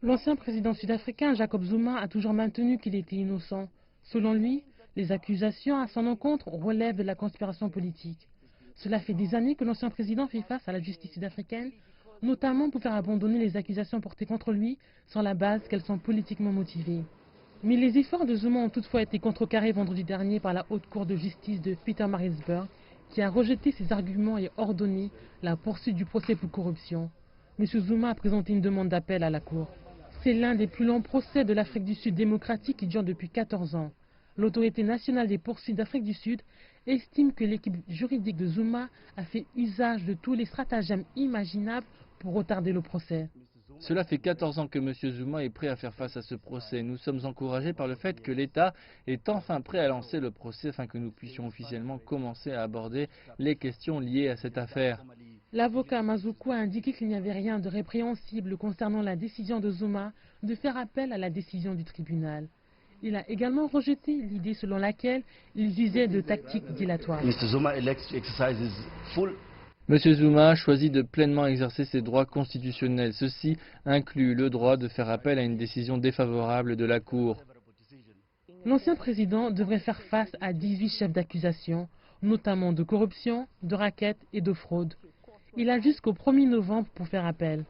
L'ancien président sud-africain Jacob Zuma a toujours maintenu qu'il était innocent. Selon lui, les accusations à son encontre relèvent de la conspiration politique. Cela fait des années que l'ancien président fait face à la justice sud-africaine, notamment pour faire abandonner les accusations portées contre lui sur la base qu'elles sont politiquement motivées. Mais les efforts de Zuma ont toutefois été contrecarrés vendredi dernier par la haute cour de justice de Pietermaritzburg, qui a rejeté ses arguments et ordonné la poursuite du procès pour corruption. M. Zuma a présenté une demande d'appel à la cour. C'est l'un des plus longs procès de l'Afrique du Sud démocratique qui dure depuis 14 ans. L'autorité nationale des poursuites d'Afrique du Sud estime que l'équipe juridique de Zuma a fait usage de tous les stratagèmes imaginables pour retarder le procès. Cela fait 14 ans que M. Zuma est prêt à faire face à ce procès. Nous sommes encouragés par le fait que l'État est enfin prêt à lancer le procès afin que nous puissions officiellement commencer à aborder les questions liées à cette affaire. L'avocat Mazuku a indiqué qu'il n'y avait rien de répréhensible concernant la décision de Zuma de faire appel à la décision du tribunal. Il a également rejeté l'idée selon laquelle il usait de tactiques dilatoires. M. Zuma choisit de pleinement exercer ses droits constitutionnels. Ceci inclut le droit de faire appel à une décision défavorable de la Cour. L'ancien président devrait faire face à 18 chefs d'accusation, notamment de corruption, de racket et de fraude. Il a jusqu'au 1er novembre pour faire appel.